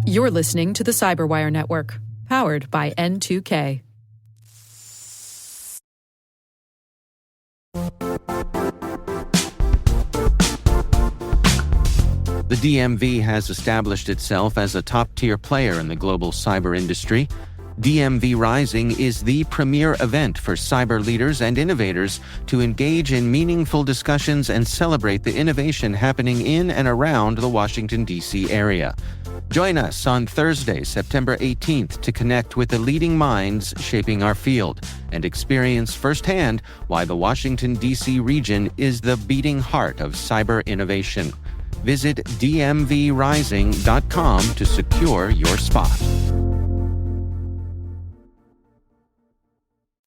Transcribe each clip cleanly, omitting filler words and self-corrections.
You're listening to the Cyberwire Network, powered by N2K. The DMV has established itself as a top-tier player in the global cyber industry. DMV Rising is the premier event for cyber leaders and innovators to engage in meaningful discussions and celebrate the innovation happening in and around the Washington, D.C. area. Join us on Thursday, September 18th to connect with the leading minds shaping our field and experience firsthand why the Washington, D.C. region is the beating heart of cyber innovation. Visit dmvrising.com to secure your spot.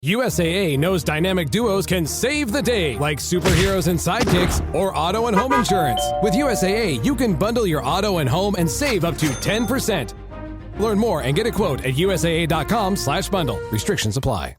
USAA knows dynamic duos can save the day, like superheroes and sidekicks or auto and home insurance. With USAA, you can bundle your auto and home and save up to 10%. Learn more and get a quote at usaa.com/bundle. Restrictions apply.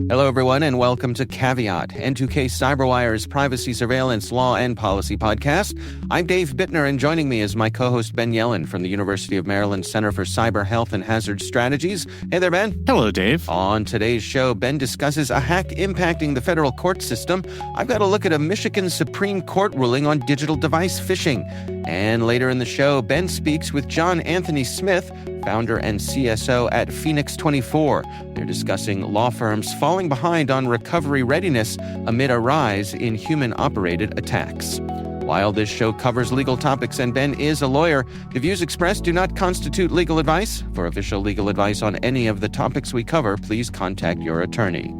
Hello, everyone, and welcome to Caveat, N2K Cyberwire's privacy surveillance law and policy podcast. I'm Dave Bittner, and joining me is my co-host Ben Yellen from the University of Maryland Center for Cyber Health and Hazard Strategies. Hey there, Ben. Hello, Dave. On today's show, Ben discusses a hack impacting the federal court system. I've got a look at a Michigan Supreme Court ruling on digital device phishing. And later in the show, Ben speaks with John Anthony Smith, founder and CSO at Phoenix 24. They're discussing law firms falling behind on recovery readiness amid a rise in human-operated attacks. While this show covers legal topics and Ben is a lawyer, the views expressed do not constitute legal advice. For official legal advice on any of the topics we cover, please contact your attorney.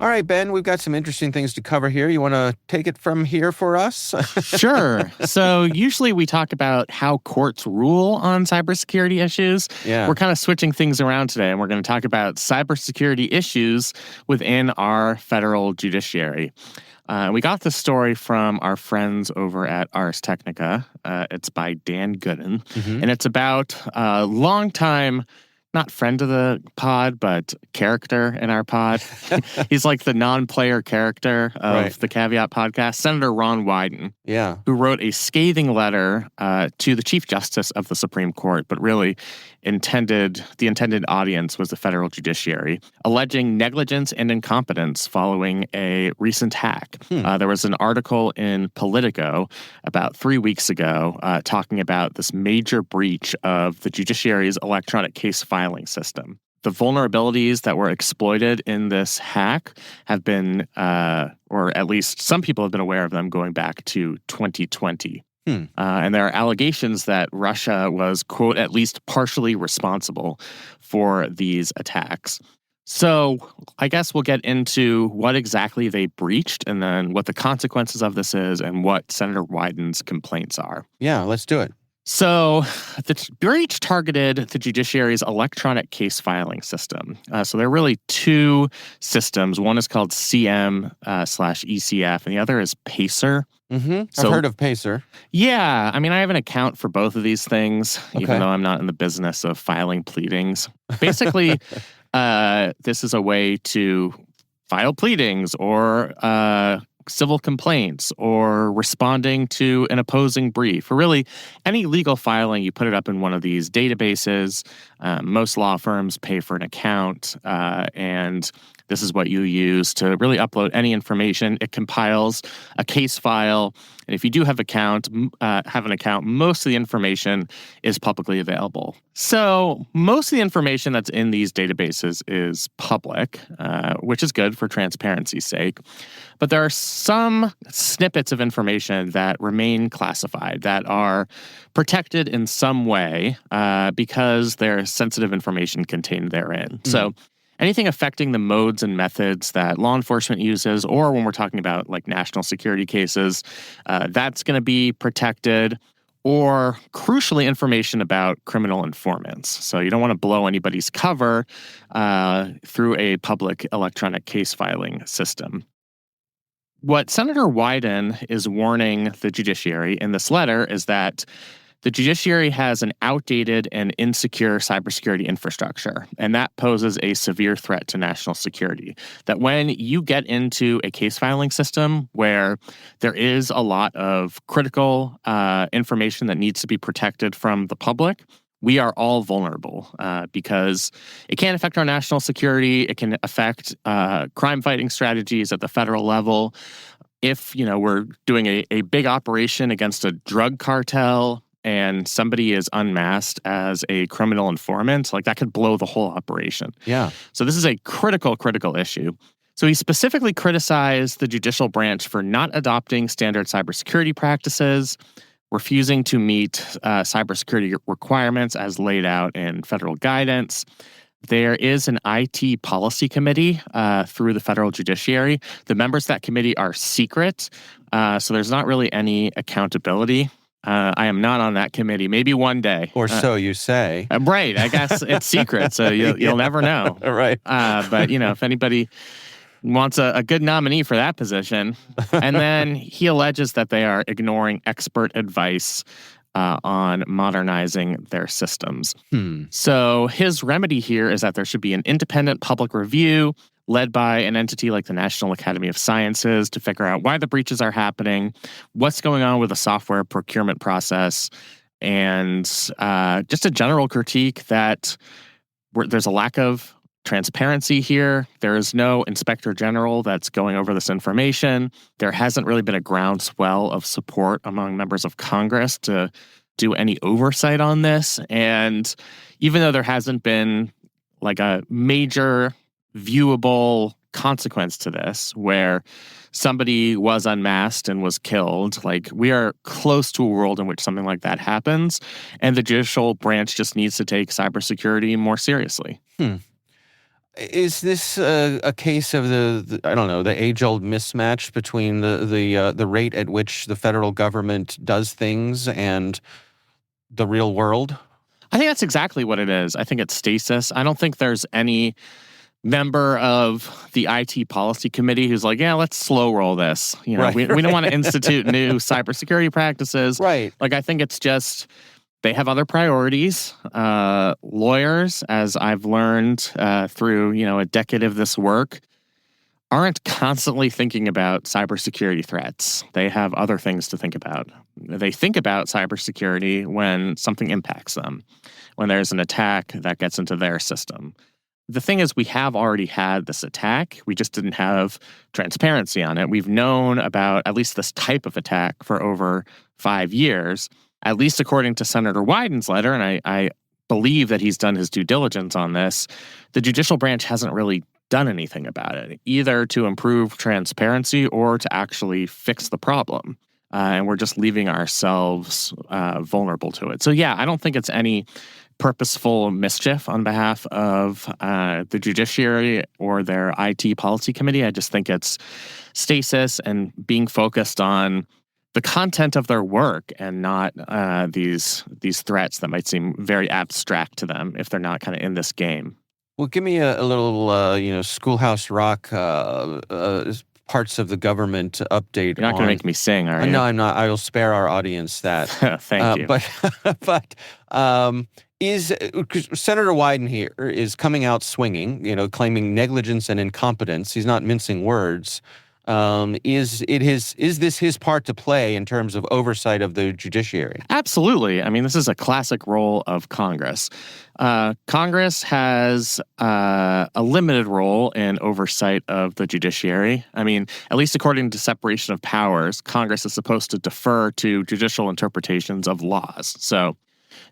All right, Ben, we've got some interesting things to cover here. You want to take it from here for us? Sure. So usually we talk about how courts rule on cybersecurity issues. Yeah. We're kind of switching things around today, and we're going to talk about cybersecurity issues within our federal judiciary. We got this story from our friends over at Ars Technica. It's by Dan Gooden, and it's about a longtime not friend of the pod, but character in our pod. He's like the non-player character of the Caveat podcast, Senator Ron Wyden, who wrote a scathing letter to the Chief Justice of the Supreme Court, but really the intended audience was the federal judiciary, alleging negligence and incompetence following a recent hack. There was an article in Politico about 3 weeks ago talking about this major breach of the judiciary's electronic case filing system. The vulnerabilities that were exploited in this hack have been, or at least some people have been aware of them going back to 2020. And there are allegations that Russia was, quote, at least partially responsible for these attacks. So I guess we'll get into what exactly they breached and then what the consequences of this is and what Senator Wyden's complaints are. Yeah, let's do it. So the breach targeted the judiciary's electronic case filing system. So there are really two systems. One is called CM/ECF, and the other is PACER. I've heard of PACER. Yeah. I mean, I have an account for both of these things, even though I'm not in the business of filing pleadings. Basically, this is a way to file pleadings or civil complaints or responding to an opposing brief, or really any legal filing. You put it up in one of these databases. Most law firms pay for an account, and this is what you use to really upload any information. It compiles a case file, and if you do have an account, most of the information is publicly available. So most of the information that's in these databases is public, which is good for transparency's sake. But there are some snippets of information that remain classified, that are protected in some way because there's sensitive information contained therein. So anything affecting the modes and methods that law enforcement uses, or when we're talking about like national security cases, that's going to be protected. Or crucially, information about criminal informants. So you don't want to blow anybody's cover through a public electronic case filing system. What Senator Wyden is warning the judiciary in this letter is that The judiciary has an outdated and insecure cybersecurity infrastructure, and that poses a severe threat to national security. That when you get into a case filing system where there is a lot of critical information that needs to be protected from the public, we are all vulnerable because it can affect our national security. It can affect crime-fighting strategies at the federal level. If, we're doing a big operation against a drug cartel and somebody is unmasked as a criminal informant, like that could blow the whole operation. Yeah. So this is a critical issue. So he specifically criticized the judicial branch for not adopting standard cybersecurity practices, refusing to meet cybersecurity requirements as laid out in federal guidance. There is an IT policy committee through the federal judiciary. The members of that committee are secret, so there's not really any accountability. I am not on that committee. Maybe one day. Or so you say. Right. I guess it's secret, so you'll never know. Right. But, if anybody wants a good nominee for that position. And then he alleges that they are ignoring expert advice on modernizing their systems. So his remedy here is that there should be an independent public review led by an entity like the National Academy of Sciences to figure out why the breaches are happening, what's going on with the software procurement process, and just a general critique that there's a lack of transparency here. There is no inspector general that's going over this information. There hasn't really been a groundswell of support among members of Congress to do any oversight on this. And even though there hasn't been like a major viewable consequence to this where somebody was unmasked and was killed, like we are close to a world in which something like that happens, and the judicial branch just needs to take cybersecurity more seriously. Is this a case of the age-old mismatch between the rate at which the federal government does things and the real world? I think that's exactly what it is. I think it's stasis. I don't think there's any member of the IT policy committee who's like, yeah, let's slow roll this. Right, we don't want to institute new cybersecurity practices. Right. Like, I think it's just they have other priorities. Lawyers, as I've learned through a decade of this work, aren't constantly thinking about cybersecurity threats. They have other things to think about. They think about cybersecurity when something impacts them, when there's an attack that gets into their system. The thing is, we have already had this attack. We just didn't have transparency on it. We've known about at least this type of attack for over 5 years, at least according to Senator Wyden's letter, and I believe that he's done his due diligence on this. The judicial branch hasn't really done anything about it, either to improve transparency or to actually fix the problem. And we're just leaving ourselves vulnerable to it. So yeah, I don't think it's any purposeful mischief on behalf of the judiciary or their IT policy committee. I just think it's stasis and being focused on the content of their work and not these threats that might seem very abstract to them if they're not kind of in this game. Well, give me a little, Schoolhouse Rock parts of the government update. You're not going to make me sing, are you? No, I'm not. I will spare our audience that. Thank you. But is Senator Wyden here is coming out swinging, claiming negligence and incompetence. He's not mincing words. Is this his part to play in terms of oversight of the judiciary? Absolutely. I mean, this is a classic role of Congress. Congress has a limited role in oversight of the judiciary. I mean, at least according to separation of powers, Congress is supposed to defer to judicial interpretations of laws. So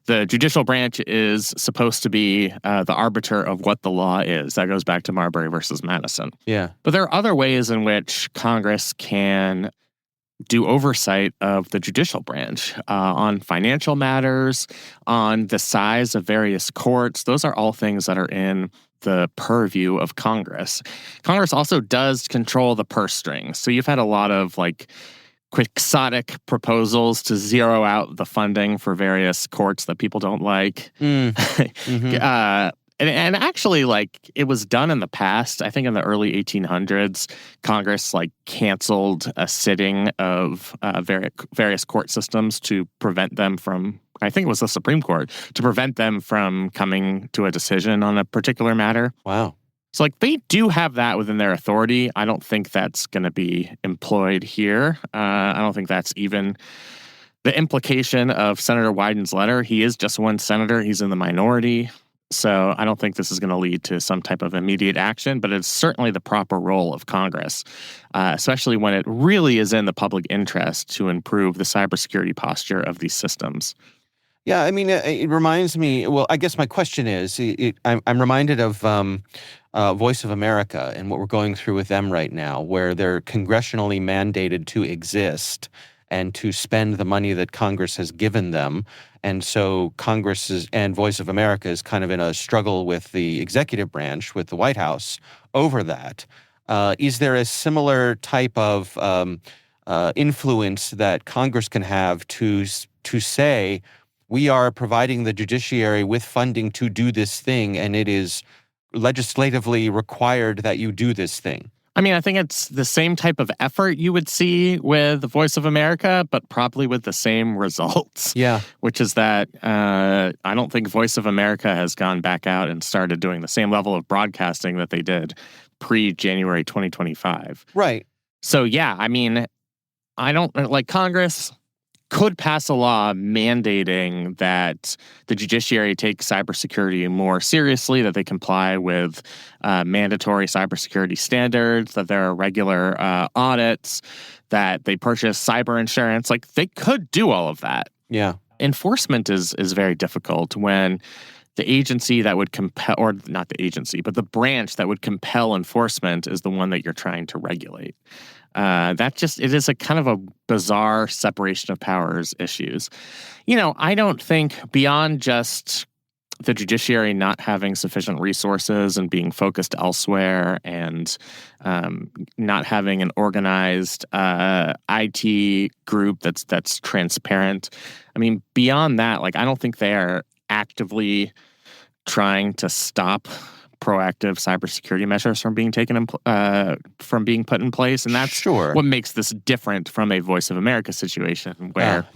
the judicial branch is supposed to be the arbiter of what the law is. That goes back to Marbury versus Madison. Yeah. But there are other ways in which Congress can do oversight of the judicial branch on financial matters, on the size of various courts. Those are all things that are in the purview of Congress. Congress also does control the purse strings. So you've had a lot of quixotic proposals to zero out the funding for various courts that people don't like. And actually, like, it was done in the past. I think in the early 1800s, Congress, like, canceled a sitting of various court systems to prevent them from, I think it was the Supreme Court, to prevent them from coming to a decision on a particular matter. Wow. So, like, they do have that within their authority. I don't think that's going to be employed here. I don't think that's even the implication of Senator Wyden's letter. He is just one senator. He's in the minority. So I don't think this is going to lead to some type of immediate action, but it's certainly the proper role of Congress, especially when it really is in the public interest to improve the cybersecurity posture of these systems. Yeah, I mean, it reminds me, well, I guess my question is, I'm reminded of Voice of America and what we're going through with them right now, where they're congressionally mandated to exist and to spend the money that Congress has given them. And so Congress and Voice of America is kind of in a struggle with the executive branch, with the White House, over that. Is there a similar type of influence that Congress can have to say, we are providing the judiciary with funding to do this thing, and it is legislatively required that you do this thing? I mean, I think it's the same type of effort you would see with the Voice of America, but probably with the same results. Yeah. Which is that I don't think Voice of America has gone back out and started doing the same level of broadcasting that they did pre-January 2025. Right. So, yeah, I mean, I don't, like, Congress could pass a law mandating that the judiciary take cybersecurity more seriously, that they comply with mandatory cybersecurity standards, that there are regular audits, that they purchase cyber insurance. Like, they could do all of that. Yeah. Enforcement is very difficult when the agency that would compel, or not the agency, but the branch that would compel enforcement is the one that you're trying to regulate. It is a kind of a bizarre separation of powers issues. You know, I don't think beyond just the judiciary not having sufficient resources and being focused elsewhere and not having an organized IT group that's transparent. I mean, beyond that, like, I don't think they are actively trying to stop proactive cybersecurity measures from being from being put in place, and that's what makes this different from a Voice of America situation where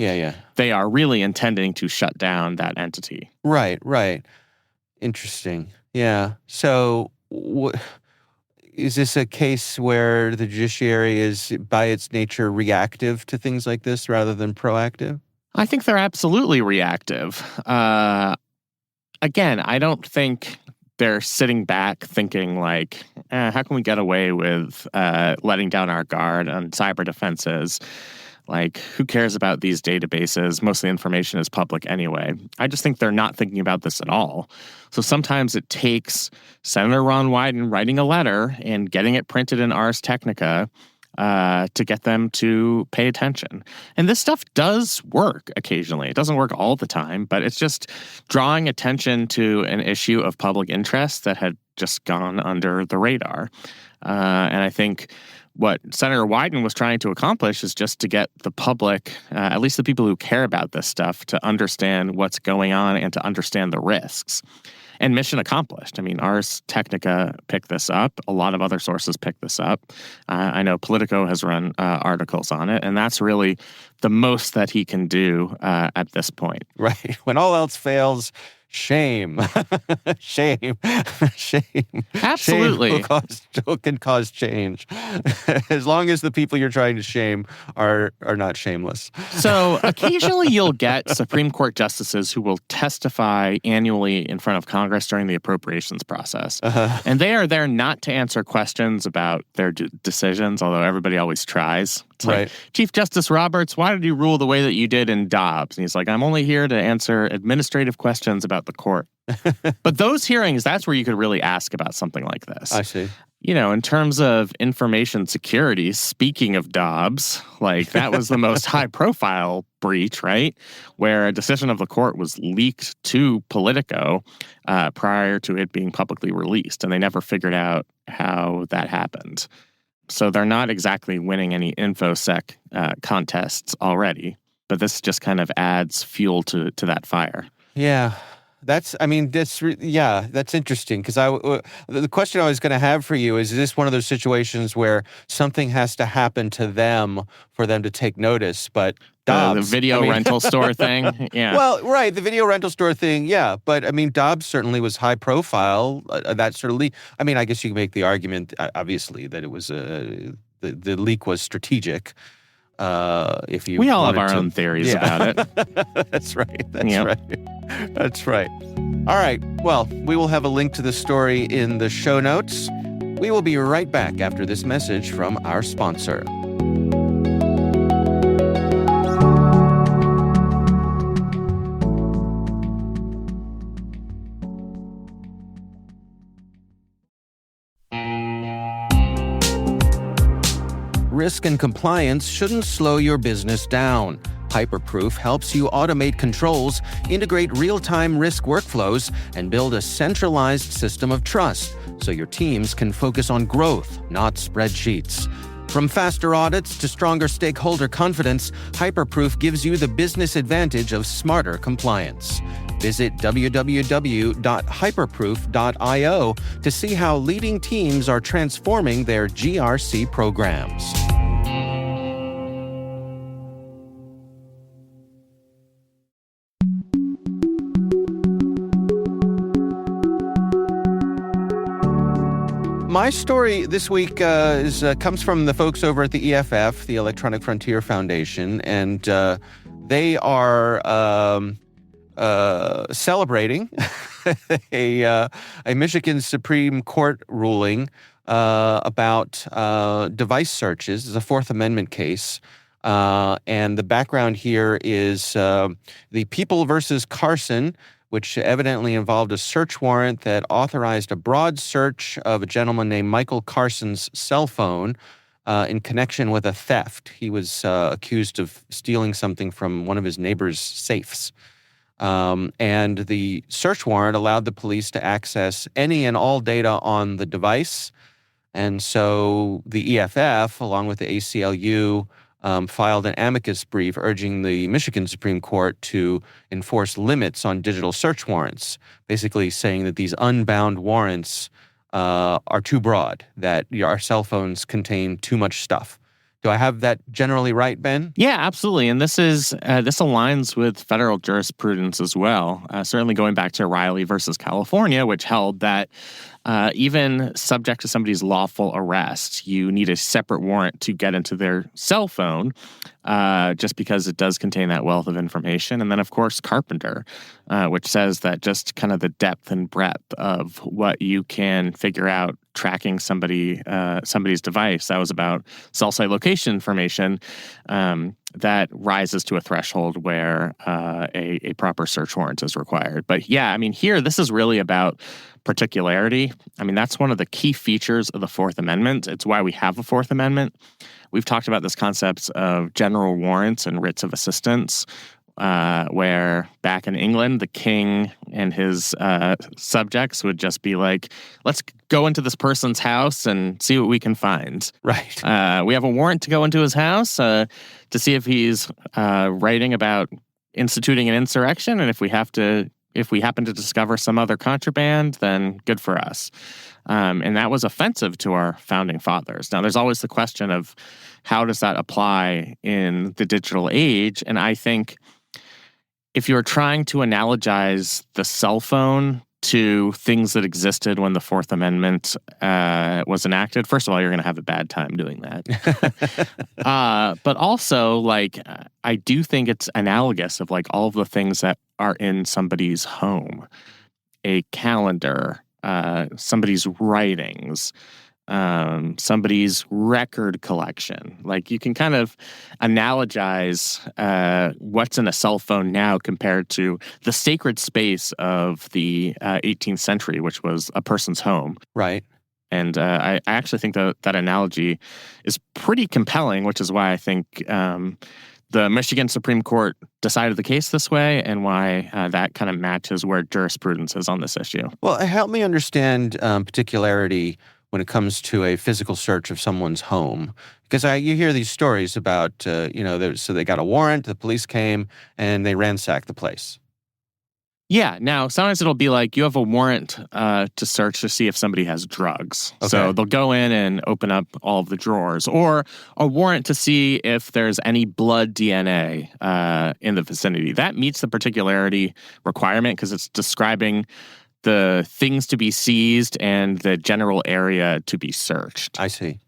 they are really intending to shut down that entity. Right. Interesting. Yeah. So, is this a case where the judiciary is, by its nature, reactive to things like this rather than proactive? I think they're absolutely reactive. Again, I don't think they're sitting back thinking like, how can we get away with letting down our guard on cyber defenses? Like, who cares about these databases? Most of the information is public anyway. I just think they're not thinking about this at all. So sometimes it takes Senator Ron Wyden writing a letter and getting it printed in Ars Technica to get them to pay attention. And this stuff does work occasionally. It doesn't work all the time, but it's just drawing attention to an issue of public interest that had just gone under the radar. And I think what Senator Wyden was trying to accomplish is just to get the public, at least the people who care about this stuff, to understand what's going on and to understand the risks. And mission accomplished. I mean, Ars Technica picked this up. A lot of other sources picked this up. I know Politico has run articles on it, and that's really the most that he can do at this point. Right. When all else fails, shame. Shame. Absolutely. Shame can cause change. As long as the people you're trying to shame are not shameless. So occasionally you'll get Supreme Court justices who will testify annually in front of Congress during the appropriations process. And they are there not to answer questions about their decisions, although everybody always tries. It's like, Chief Justice Roberts, why did you rule the way that you did in Dobbs? And he's like, I'm only here to answer administrative questions about the court. But those hearings, that's where you could really ask about something like this. I see. You know, in terms of information security, speaking of Dobbs, like that was the most high-profile breach, right? Where a decision of the court was leaked to Politico prior to it being publicly released, and they never figured out how that happened. So they're not exactly winning any InfoSec contests already, but this just kind of adds fuel to that fire. Yeah. That's interesting because the question I was going to have for you is this one of those situations where something has to happen to them for them to take notice? But Dobbs, the video rental store thing, yeah. Well, right, the video rental store thing, yeah. But I mean, Dobbs certainly was high profile. That sort of leak. I mean, I guess you can make the argument, obviously, that it was the leak was strategic. If you we all have our own theories about it. That's right. That's right. All right. Well, we will have a link to the story in the show notes. We will be right back after this message from our sponsor. Risk and compliance shouldn't slow your business down. Hyperproof helps you automate controls, integrate real-time risk workflows, and build a centralized system of trust so your teams can focus on growth, not spreadsheets. From faster audits to stronger stakeholder confidence, Hyperproof gives you the business advantage of smarter compliance. Visit www.hyperproof.io to see how leading teams are transforming their GRC programs. My story this week comes from the folks over at the EFF, the Electronic Frontier Foundation, and they are celebrating a Michigan Supreme Court ruling about device searches. It's a Fourth Amendment case. And the background here is the People versus Carson, which evidently involved a search warrant that authorized a broad search of a gentleman named Michael Carson's cell phone in connection with a theft. He was accused of stealing something from one of his neighbor's safes. And the search warrant allowed the police to access any and all data on the device. And so the EFF, along with the ACLU, filed an amicus brief urging the Michigan Supreme Court to enforce limits on digital search warrants, basically saying that these unbound warrants are too broad, that our cell phones contain too much stuff. Do I have that generally right, Ben? Yeah, absolutely. And this aligns with federal jurisprudence as well. Certainly going back to Riley versus California, which held that even subject to somebody's lawful arrest, you need a separate warrant to get into their cell phone, just because it does contain that wealth of information. And then, of course, Carpenter, which says that just kind of the depth and breadth of what you can figure out tracking somebody's device. That was about cell site location information that rises to a threshold where a proper search warrant is required. But yeah, I mean, here, this is really about particularity. I mean, that's one of the key features of the Fourth Amendment. It's why we have a Fourth Amendment. We've talked about this concept of general warrants and writs of assistance, where back in England, the king and his subjects would just be like, let's go into this person's house and see what we can find. Right. We have a warrant to go into his house to see if he's writing about instituting an insurrection, and if we happen to discover some other contraband, then good for us. And that was offensive to our founding fathers. Now, there's always the question of how does that apply in the digital age? And I think if you're trying to analogize the cell phone to things that existed when the Fourth Amendment was enacted, first of all, you're going to have a bad time doing that. But also, like, I do think it's analogous of like all of the things that are in somebody's home, a calendar, somebody's writings, somebody's record collection. Like, you can kind of analogize what's in a cell phone now compared to the sacred space of the 18th century, which was a person's home. Right. And I actually think that analogy is pretty compelling, which is why I think the Michigan Supreme Court decided the case this way, and why that kind of matches where jurisprudence is on this issue. Well, help me understand particularity when it comes to a physical search of someone's home. Because you hear these stories about, so they got a warrant, the police came, and they ransacked the place. Yeah. Now, sometimes it'll be like you have a warrant to search to see if somebody has drugs. Okay. So they'll go in and open up all of the drawers, or a warrant to see if there's any blood DNA in the vicinity. That meets the particularity requirement because it's describing the things to be seized and the general area to be searched. I see.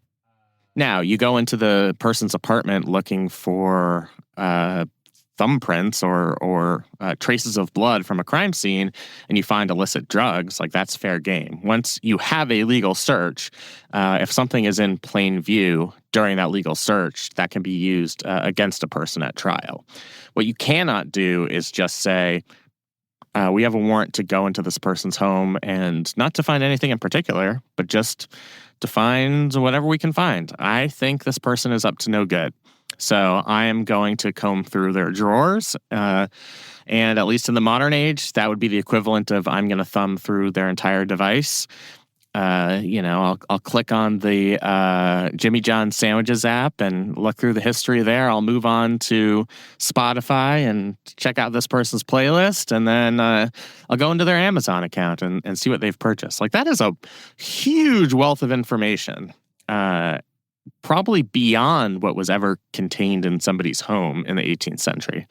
Now, you go into the person's apartment looking for thumbprints or traces of blood from a crime scene, and you find illicit drugs, like that's fair game. Once you have a legal search, if something is in plain view during that legal search, that can be used against a person at trial. What you cannot do is just say, we have a warrant to go into this person's home and not to find anything in particular, but just to find whatever we can find. I think this person is up to no good. So I am going to comb through their drawers, and at least in the modern age, that would be the equivalent of I'm going to thumb through their entire device. I'll click on the Jimmy John's Sandwiches app and look through the history there. I'll move on to Spotify and check out this person's playlist, and then I'll go into their Amazon account and see what they've purchased. Like, that is a huge wealth of information. Probably beyond what was ever contained in somebody's home in the 18th century.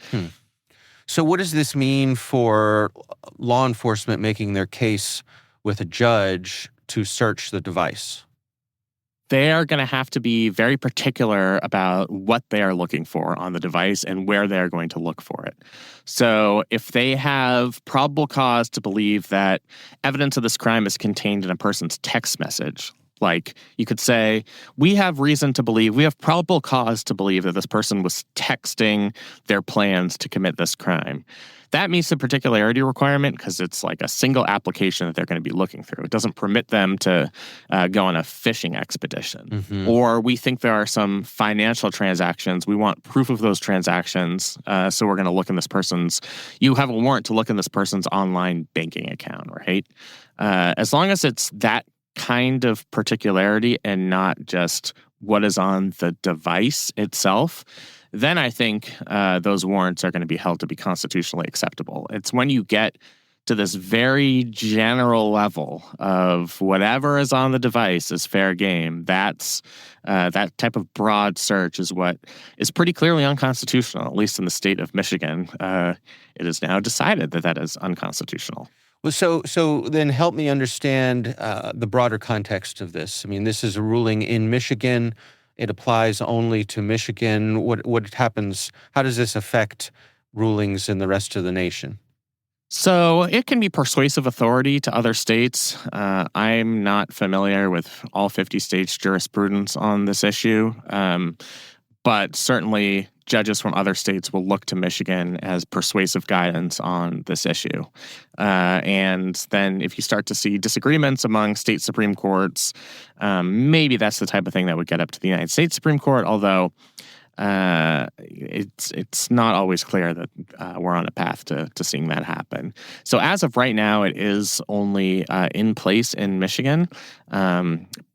So what does this mean for law enforcement making their case with a judge to search the device? They are going to have to be very particular about what they are looking for on the device and where they are going to look for it. So if they have probable cause to believe that evidence of this crime is contained in a person's text message, like you could say, we have probable cause to believe that this person was texting their plans to commit this crime. That meets the particularity requirement because it's like a single application that they're going to be looking through. It doesn't permit them to go on a fishing expedition. Mm-hmm. Or we think there are some financial transactions. We want proof of those transactions. So we're going to look in you have a warrant to look in this person's online banking account, right? As long as it's that kind of particularity and not just what is on the device itself, then I think those warrants are going to be held to be constitutionally acceptable. It's when you get to this very general level of whatever is on the device is fair game. That type of broad search is what is pretty clearly unconstitutional, at least in the state of Michigan. It is now decided that is unconstitutional. Well, so then help me understand the broader context of this. I mean, this is a ruling in Michigan. It applies only to Michigan. What happens? How does this affect rulings in the rest of the nation? So it can be persuasive authority to other states. I'm not familiar with all 50 states' jurisprudence on this issue, but certainly judges from other states will look to Michigan as persuasive guidance on this issue. And then if you start to see disagreements among state Supreme Courts, maybe that's the type of thing that would get up to the United States Supreme Court, although it's not always clear that we're on a path to seeing that happen. So as of right now, it is only in place in Michigan,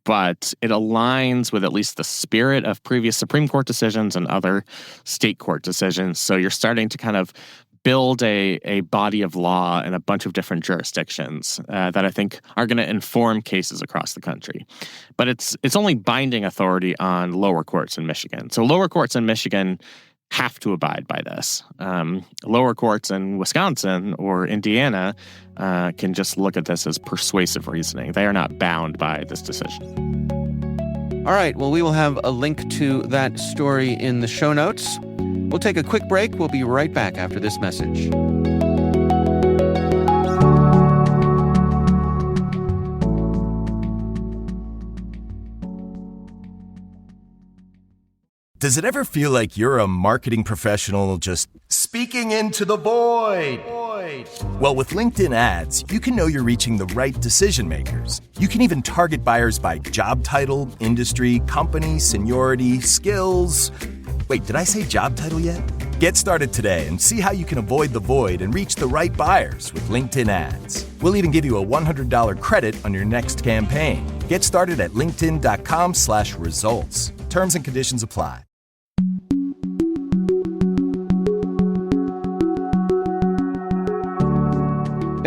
but it aligns with at least the spirit of previous Supreme Court decisions and other state court decisions. So you're starting to kind of build a body of law in a bunch of different jurisdictions that I think are going to inform cases across the country. But it's only binding authority on lower courts in Michigan. So lower courts in Michigan have to abide by this. Lower courts in Wisconsin or Indiana can just look at this as persuasive reasoning. They are not bound by this decision. All right, well, we will have a link to that story in the show notes. We'll take a quick break. We'll be right back after this message. Does it ever feel like you're a marketing professional just speaking into the void? Well, with LinkedIn ads, you can know you're reaching the right decision makers. You can even target buyers by job title, industry, company, seniority, skills. Wait, did I say job title yet? Get started today and see how you can avoid the void and reach the right buyers with LinkedIn ads. We'll even give you a $100 credit on your next campaign. Get started at linkedin.com/results. Terms and conditions apply.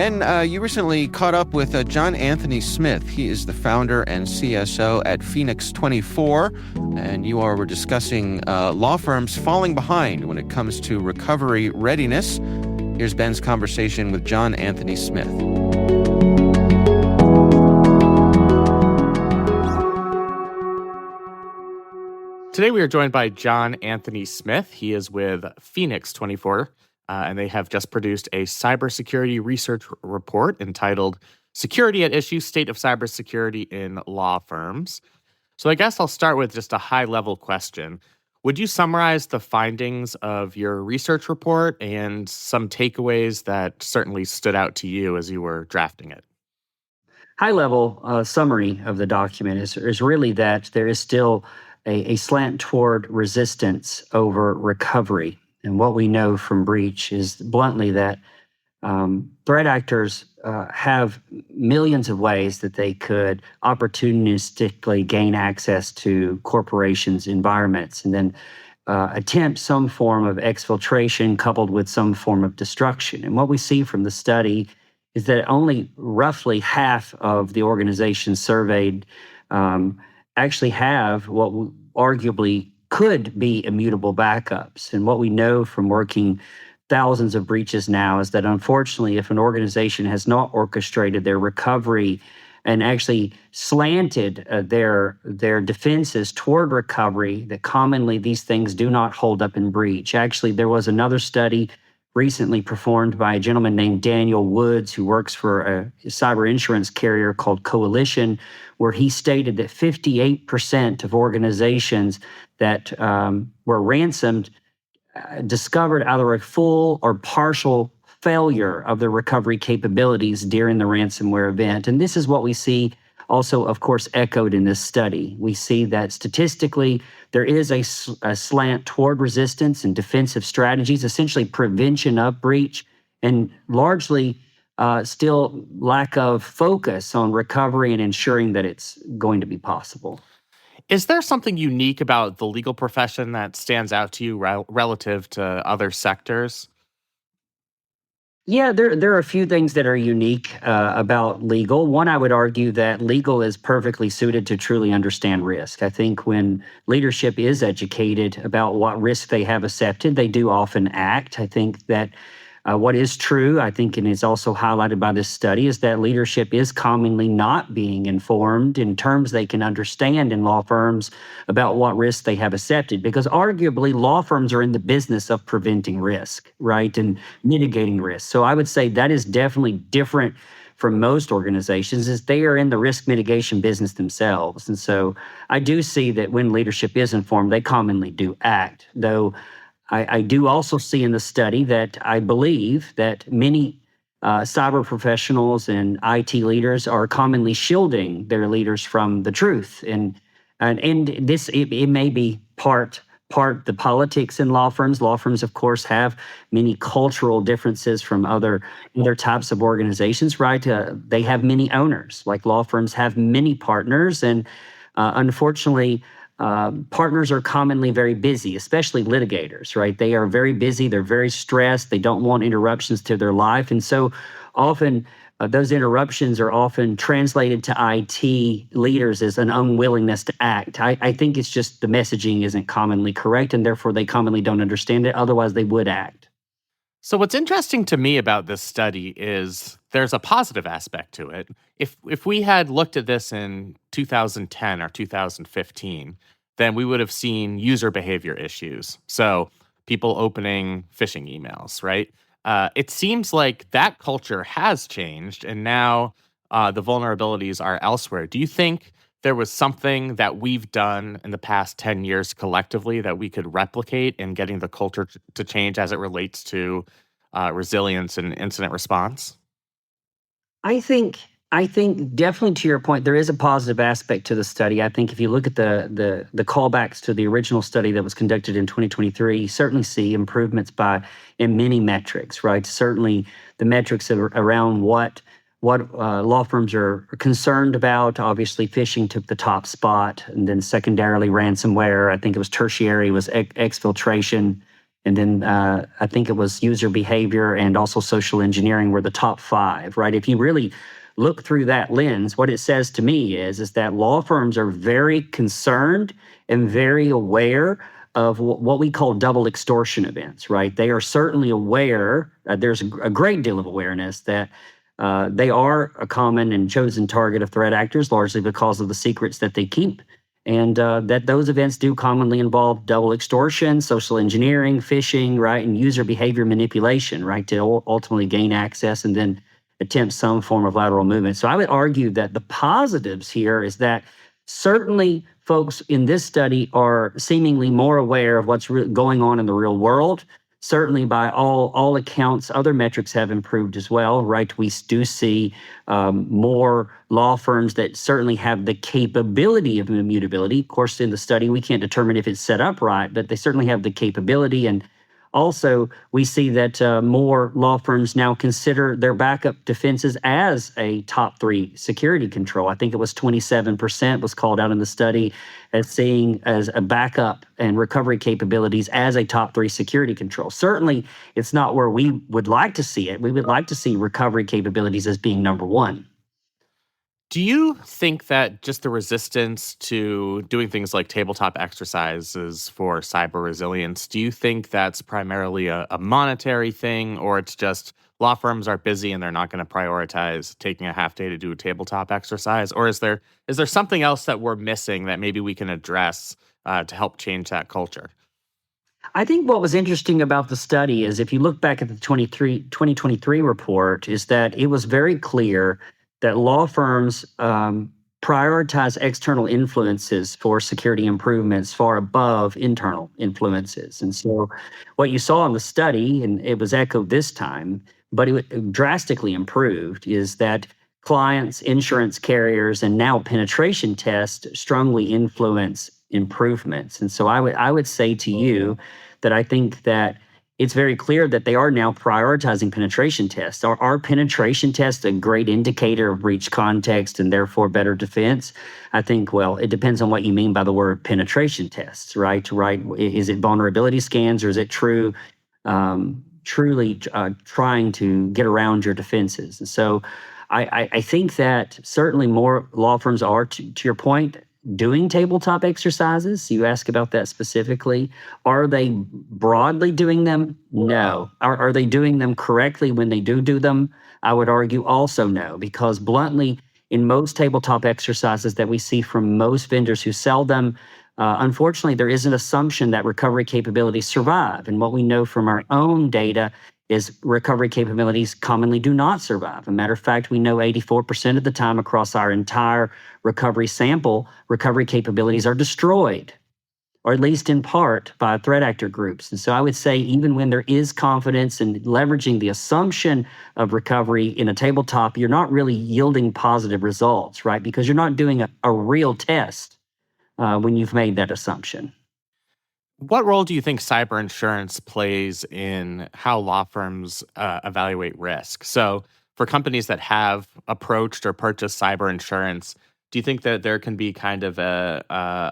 Ben, you recently caught up with John Anthony Smith. He is the founder and CSO at Phoenix 24, and you all were discussing law firms falling behind when it comes to recovery readiness. Here's Ben's conversation with John Anthony Smith. Today we are joined by John Anthony Smith. He is with Phoenix 24, and they have just produced a cybersecurity research report entitled Security at Issue, State of Cybersecurity in Law Firms. So I guess I'll start with just a high-level question. Would you summarize the findings of your research report and some takeaways that certainly stood out to you as you were drafting it? High-level summary of the document is really that there is still a slant toward resistance over recovery. And what we know from breach is bluntly that threat actors have millions of ways that they could opportunistically gain access to corporations' environments and then attempt some form of exfiltration coupled with some form of destruction. And what we see from the study is that only roughly half of the organizations surveyed actually have what arguably could be immutable backups. And what we know from working thousands of breaches now is that unfortunately, if an organization has not orchestrated their recovery and actually slanted their defenses toward recovery, that commonly these things do not hold up in breach. Actually, there was another study recently performed by a gentleman named Daniel Woods, who works for a cyber insurance carrier called Coalition, where he stated that 58% of organizations that were ransomed discovered either a full or partial failure of their recovery capabilities during the ransomware event. And this is what we see also, of course, echoed in this study. We see that statistically, there is a slant toward resistance and defensive strategies, essentially prevention of breach, and largely still lack of focus on recovery and ensuring that it's going to be possible. Is there something unique about the legal profession that stands out to you relative to other sectors? Yeah, there are a few things that are unique about legal. One, I would argue that legal is perfectly suited to truly understand risk. I think when leadership is educated about what risk they have accepted, they do often act. I think that what is true, I think, and is also highlighted by this study, is that leadership is commonly not being informed in terms they can understand in law firms about what risks they have accepted, because arguably law firms are in the business of preventing risk, right, and mitigating risk. So I would say that is definitely different from most organizations, is they are in the risk mitigation business themselves. And so I do see that when leadership is informed, they commonly do act, though I do also see in the study that I believe that many cyber professionals and IT leaders are commonly shielding their leaders from the truth. And this, it may be part the politics in law firms. Law firms, of course, have many cultural differences from other types of organizations, right? They have many owners, like law firms have many partners. And unfortunately, partners are commonly very busy, especially litigators, right? They are very busy. They're very stressed. They don't want interruptions to their life. And so often those interruptions are often translated to IT leaders as an unwillingness to act. I think it's just the messaging isn't commonly correct, and therefore they commonly don't understand it. Otherwise, they would act. So what's interesting to me about this study is there's a positive aspect to it. If we had looked at this in 2010 or 2015, then we would have seen user behavior issues. So people opening phishing emails, right? It seems like that culture has changed, and now the vulnerabilities are elsewhere. Do you think there was something that we've done in the past 10 years collectively that we could replicate in getting the culture to change as it relates to resilience and incident response? I think definitely, to your point, there is a positive aspect to the study. I think if you look at the callbacks to the original study that was conducted in 2023, you certainly see improvements in many metrics, right? Certainly the metrics around what law firms are concerned about. Obviously, phishing took the top spot, and then secondarily ransomware. I think it was tertiary was exfiltration, And then I think it was user behavior and also social engineering were the top 5, right? If you really look through that lens, what it says to me is that law firms are very concerned and very aware of what we call double extortion events, right? They are certainly aware, there's a great deal of awareness that they are a common and chosen target of threat actors, largely because of the secrets that they keep. And that those events do commonly involve double extortion, social engineering, phishing, right, and user behavior manipulation, right, to ultimately gain access and then attempt some form of lateral movement. So I would argue that the positives here is that certainly folks in this study are seemingly more aware of what's going on in the real world. Certainly, by all accounts, other metrics have improved as well, right? We do see more law firms that certainly have the capability of immutability. Of course, in the study, we can't determine if it's set up right, but they certainly have the capability. And also, we see that more law firms now consider their backup defenses as a top 3 security control. I think it was 27% was called out in the study as seeing as a backup and recovery capabilities as a top 3 security control. Certainly, it's not where we would like to see it. We would like to see recovery capabilities as being number 1. Do you think that just the resistance to doing things like tabletop exercises for cyber resilience, do you think that's primarily a monetary thing, or it's just law firms are busy and they're not going to prioritize taking a half day to do a tabletop exercise? Or is there something else that we're missing that maybe we can address to help change that culture? I think what was interesting about the study is if you look back at the 2023 report, is that it was very clear that law firms prioritize external influences for security improvements far above internal influences. And so what you saw in the study, and it was echoed this time, but it drastically improved, is that clients, insurance carriers, and now penetration tests strongly influence improvements. And so I would say to you that I think that it's very clear that they are now prioritizing penetration tests. Are penetration tests a great indicator of breach context and therefore better defense? I think, well, it depends on what you mean by the word penetration tests, right? Is it vulnerability scans, or is it truly trying to get around your defenses? And so I think that certainly more law firms are, to your point, doing tabletop exercises. You ask about that specifically. Are they broadly doing them? No. Are they doing them correctly when they do them? I would argue also no, because bluntly, in most tabletop exercises that we see from most vendors who sell them, unfortunately, there is an assumption that recovery capabilities survive. And what we know from our own data is recovery capabilities commonly do not survive. As a matter of fact, we know 84% of the time across our entire recovery sample, recovery capabilities are destroyed, or at least in part by threat actor groups. And so I would say even when there is confidence in leveraging the assumption of recovery in a tabletop, you're not really yielding positive results, right? Because you're not doing a real test when you've made that assumption. What role do you think cyber insurance plays in how law firms evaluate risk? So for companies that have approached or purchased cyber insurance, do you think that there can be kind of a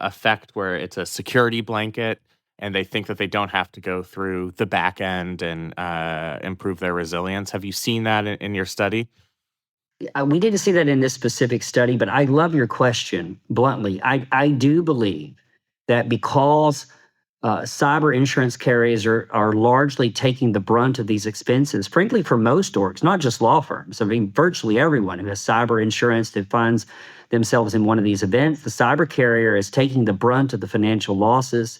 effect where it's a security blanket and they think that they don't have to go through the back end and improve their resilience? Have you seen that in your study? We didn't see that in this specific study, but I love your question, bluntly. I do believe that because cyber insurance carriers are largely taking the brunt of these expenses, frankly, for most orgs, not just law firms. I mean, virtually everyone who has cyber insurance that finds themselves in one of these events, the cyber carrier is taking the brunt of the financial losses.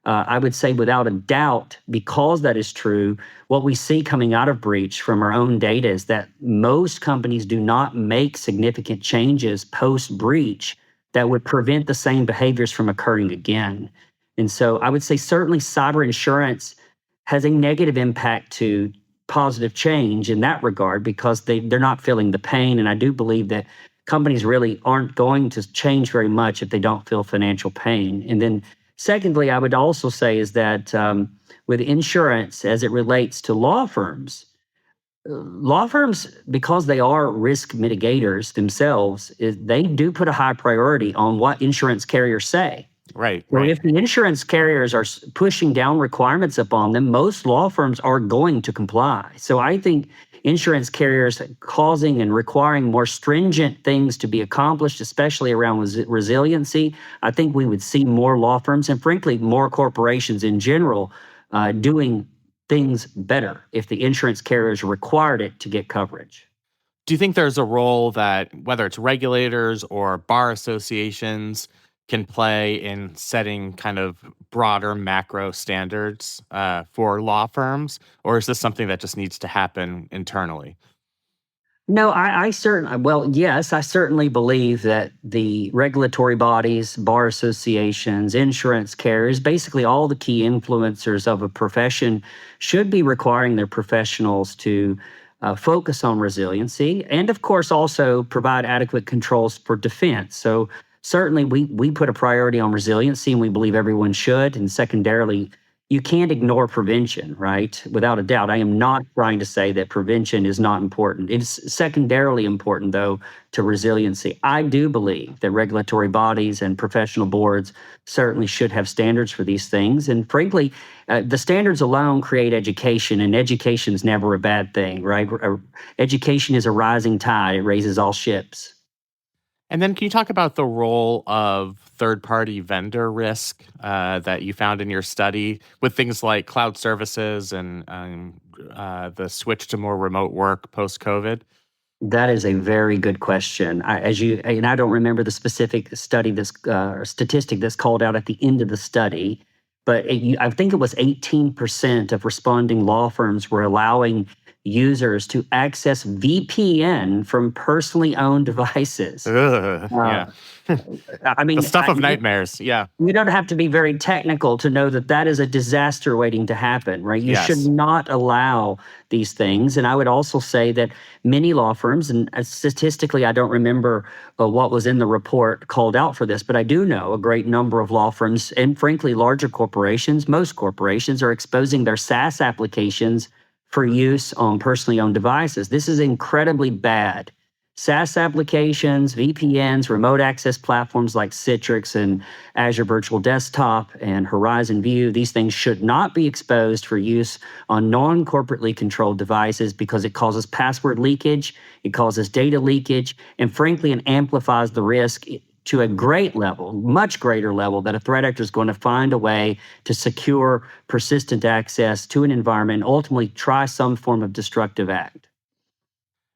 I would say without a doubt, because that is true, what we see coming out of breach from our own data is that most companies do not make significant changes post-breach that would prevent the same behaviors from occurring again. And so I would say certainly cyber insurance has a negative impact to positive change in that regard because they're not feeling the pain. And I do believe that companies really aren't going to change very much if they don't feel financial pain. And then secondly, I would also say is that with insurance as it relates to law firms, because they are risk mitigators themselves, they do put a high priority on what insurance carriers say. Right. So if the insurance carriers are pushing down requirements upon them, most law firms are going to comply. So I think insurance carriers causing and requiring more stringent things to be accomplished, especially around resiliency, I think we would see more law firms and frankly, more corporations in general doing things better if the insurance carriers required it to get coverage. Do you think there's a role that whether it's regulators or bar associations can play in setting kind of broader macro standards for law firms? Or is this something that just needs to happen internally? No, I certainly believe that the regulatory bodies, bar associations, insurance carriers, basically all the key influencers of a profession should be requiring their professionals to focus on resiliency and, of course, also provide adequate controls for defense. So certainly we put a priority on resiliency and we believe everyone should. And secondarily, you can't ignore prevention, right? Without a doubt. I am not trying to say that prevention is not important. It's secondarily important, though, to resiliency. I do believe that regulatory bodies and professional boards certainly should have standards for these things. And frankly, the standards alone create education, and education is never a bad thing, right? Education is a rising tide. It raises all ships. And then can you talk about the role of third-party vendor risk that you found in your study with things like cloud services and the switch to more remote work post-COVID? That is a very good question. I don't remember the specific study, statistic that's called out at the end of the study, but I think it was 18% of responding law firms were allowing users to access VPN from personally owned devices. Yeah. I mean, the stuff of nightmares. Yeah. You don't have to be very technical to know that that is a disaster waiting to happen, right? You should not allow these things. And I would also say that many law firms, and statistically, I don't remember what was in the report called out for this, but I do know a great number of law firms and frankly, larger corporations, most corporations are exposing their SaaS applications for use on personally owned devices. This is incredibly bad. SaaS applications, VPNs, remote access platforms like Citrix and Azure Virtual Desktop and Horizon View, these things should not be exposed for use on non-corporately controlled devices because it causes password leakage, it causes data leakage, and frankly, it amplifies the risk to a great level, much greater level, that a threat actor is going to find a way to secure persistent access to an environment and ultimately try some form of destructive act.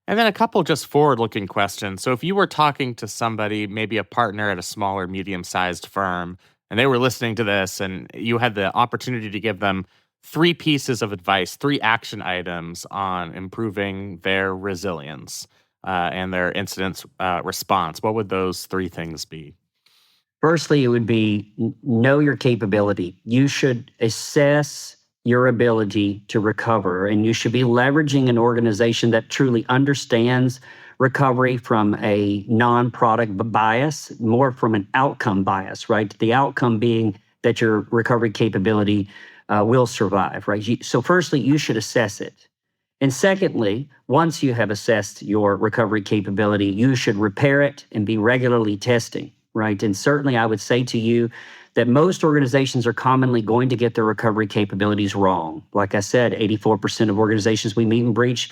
And then a couple just forward-looking questions. So if you were talking to somebody, maybe a partner at a smaller, medium-sized firm, and they were listening to this, and you had the opportunity to give them 3 pieces of advice, 3 action items on improving their resilience and their incident response, what would those 3 things be? Firstly, it would be know your capability. You should assess your ability to recover, and you should be leveraging an organization that truly understands recovery from a non-product bias, more from an outcome bias, right? The outcome being that your recovery capability will survive, right? So firstly, you should assess it. And secondly, once you have assessed your recovery capability, you should repair it and be regularly testing, right? And certainly I would say to you that most organizations are commonly going to get their recovery capabilities wrong. Like I said, 84% of organizations we meet and breach,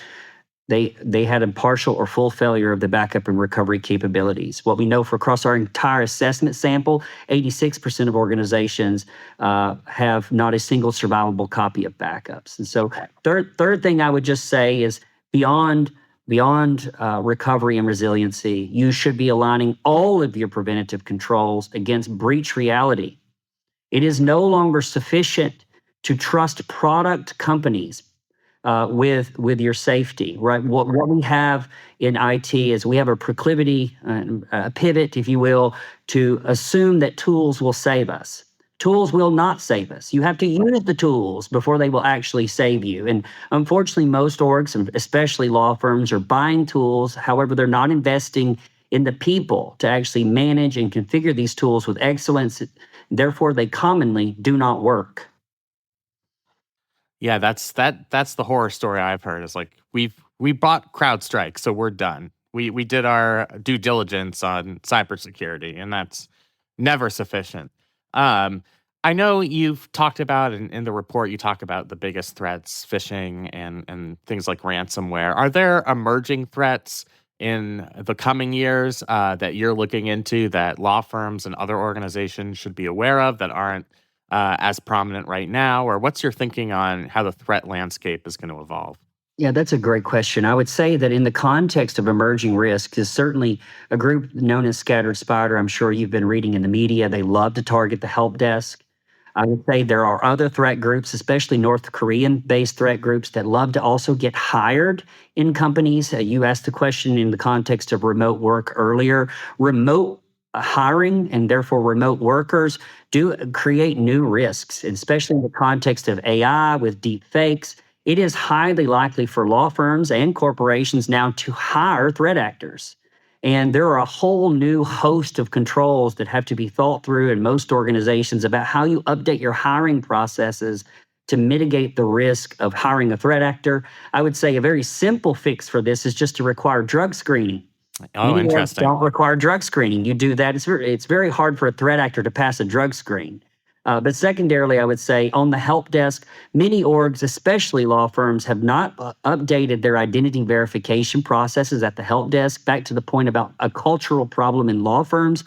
they had a partial or full failure of the backup and recovery capabilities. What we know for across our entire assessment sample, 86% of organizations have not a single survivable copy of backups. And so third thing I would just say is beyond recovery and resiliency, you should be aligning all of your preventative controls against breach reality. It is no longer sufficient to trust product companies with your safety, right? What we have in IT is we have a proclivity, a pivot, if you will, to assume that tools will save us. Tools will not save us. You have to use the tools before they will actually save you. And unfortunately, most orgs, and especially law firms, are buying tools. However, they're not investing in the people to actually manage and configure these tools with excellence. Therefore, they commonly do not work. Yeah, that's the horror story I've heard. Is like we bought CrowdStrike, so we're done. We did our due diligence on cybersecurity, and that's never sufficient. I know you've talked about in the report, you talk about the biggest threats, phishing and things like ransomware. Are there emerging threats in the coming years that you're looking into that law firms and other organizations should be aware of that aren't as prominent right now? Or what's your thinking on how the threat landscape is going to evolve? Yeah, that's a great question. I would say that in the context of emerging risks is certainly a group known as Scattered Spider. I'm sure you've been reading in the media. They love to target the help desk. I would say there are other threat groups, especially North Korean-based threat groups that love to also get hired in companies. You asked the question in the context of remote work earlier. Remote hiring and therefore remote workers do create new risks, especially in the context of AI with deep fakes. It is highly likely for law firms and corporations now to hire threat actors. And there are a whole new host of controls that have to be thought through in most organizations about how you update your hiring processes to mitigate the risk of hiring a threat actor. I would say a very simple fix for this is just to require drug screening. Oh, Many interesting. don't require drug screening. You do that. It's very hard for a threat actor to pass a drug screen. But secondarily, I would say on the help desk, many orgs, especially law firms, have not updated their identity verification processes at the help desk. Back to the point about a cultural problem in law firms,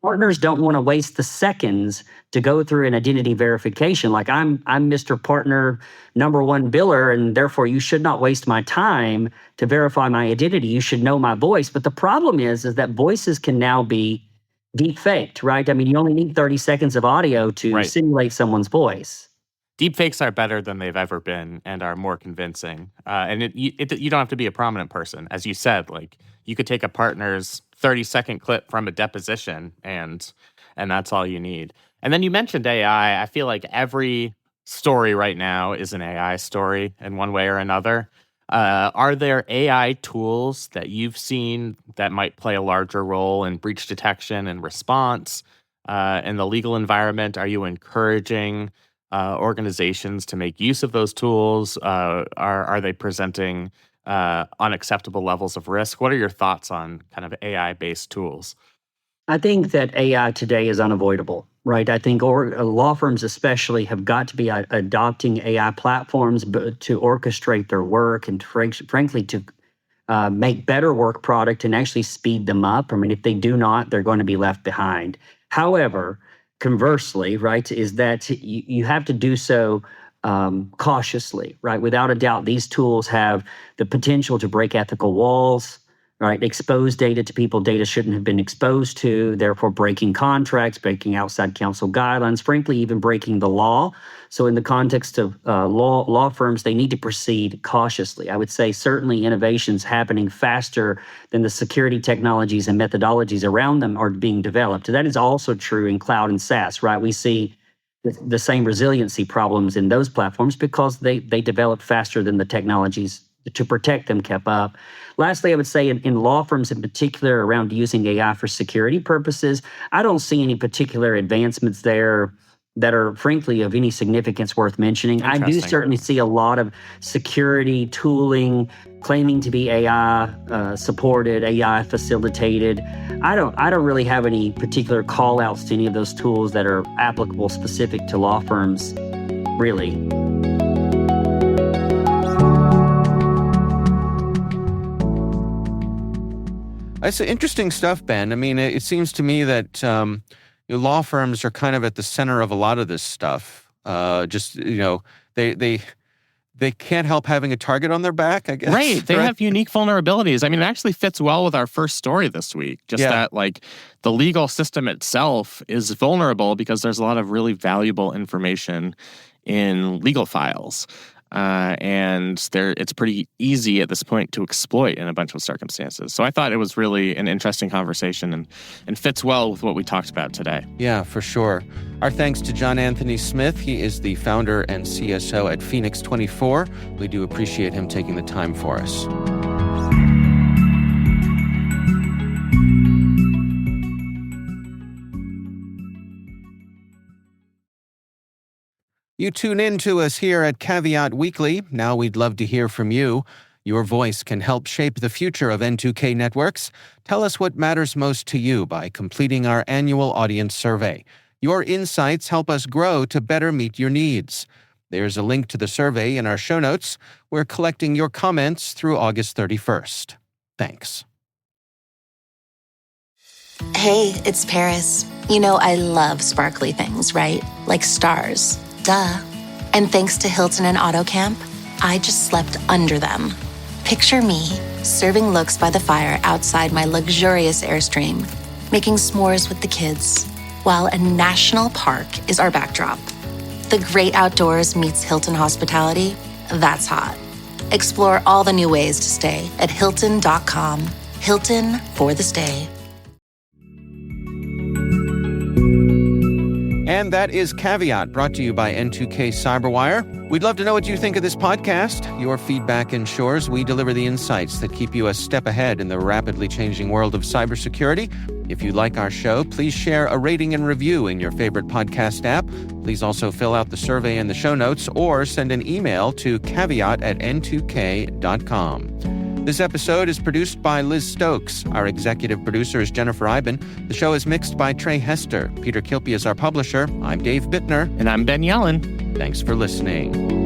partners don't want to waste the seconds to go through an identity verification. Like I'm Mr. Partner number one biller, and therefore you should not waste my time to verify my identity. You should know my voice. But the problem is that voices can now be deep faked, right? I mean, you only need 30 seconds of audio to simulate someone's voice. Deep fakes are better than they've ever been and are more convincing. And you don't have to be a prominent person. As you said, like you could take a partner's 30-second clip from a deposition and that's all you need. And then you mentioned AI. I feel like every story right now is an AI story in one way or another. Are there AI tools that you've seen that might play a larger role in breach detection and response in the legal environment? Are you encouraging organizations to make use of those tools? Are they presenting unacceptable levels of risk? What are your thoughts on kind of AI-based tools? I think that AI today is unavoidable, right? I think law firms especially have got to be adopting AI platforms to orchestrate their work and frankly to make better work product and actually speed them up. I mean, if they do not, they're going to be left behind. However, conversely, right, is that you have to do so cautiously, right? Without a doubt, these tools have the potential to break ethical walls, right? Expose data to people data shouldn't have been exposed to, therefore breaking contracts, breaking outside counsel guidelines, frankly, even breaking the law. So in the context of law firms, they need to proceed cautiously. I would say certainly innovations happening faster than the security technologies and methodologies around them are being developed. That is also true in cloud and SaaS, right? We see the same resiliency problems in those platforms because they develop faster than the technologies to protect them kept up. Lastly, I would say in law firms in particular around using AI for security purposes, I don't see any particular advancements there that are frankly of any significance worth mentioning. I do certainly see a lot of security tooling claiming to be AI supported, AI facilitated. I don't really have any particular call outs to any of those tools that are applicable specific to law firms, really. It's interesting stuff, Ben. I mean, it seems to me that law firms are kind of at the center of a lot of this stuff. They can't help having a target on their back, I guess. Right. They have unique vulnerabilities. I mean, it actually fits well with our first story this week. That like the legal system itself is vulnerable because there's a lot of really valuable information in legal files. And it's pretty easy at this point to exploit in a bunch of circumstances. So I thought it was really an interesting conversation and fits well with what we talked about today. Yeah, for sure. Our thanks to John Anthony Smith. He is the founder and CSO at Phoenix 24. We do appreciate him taking the time for us. You tune in to us here at Caveat Weekly. Now we'd love to hear from you. Your voice can help shape the future of N2K networks. Tell us what matters most to you by completing our annual audience survey. Your insights help us grow to better meet your needs. There's a link to the survey in our show notes. We're collecting your comments through August 31st. Thanks. Hey, it's Paris. You know I love sparkly things, right? Like stars. Duh. And thanks to Hilton and AutoCamp, I just slept under them. Picture me, serving looks by the fire outside my luxurious Airstream, making s'mores with the kids, while a national park is our backdrop. The great outdoors meets Hilton hospitality. That's hot. Explore all the new ways to stay at Hilton.com. Hilton for the stay. And that is Caveat, brought to you by N2K Cyberwire. We'd love to know what you think of this podcast. Your feedback ensures we deliver the insights that keep you a step ahead in the rapidly changing world of cybersecurity. If you like our show, please share a rating and review in your favorite podcast app. Please also fill out the survey in the show notes or send an email to caveat@n2k.com. This episode is produced by Liz Stokes. Our executive producer is Jennifer Iben. The show is mixed by Trey Hester. Peter Kilpie is our publisher. I'm Dave Bittner. And I'm Ben Yellen. Thanks for listening.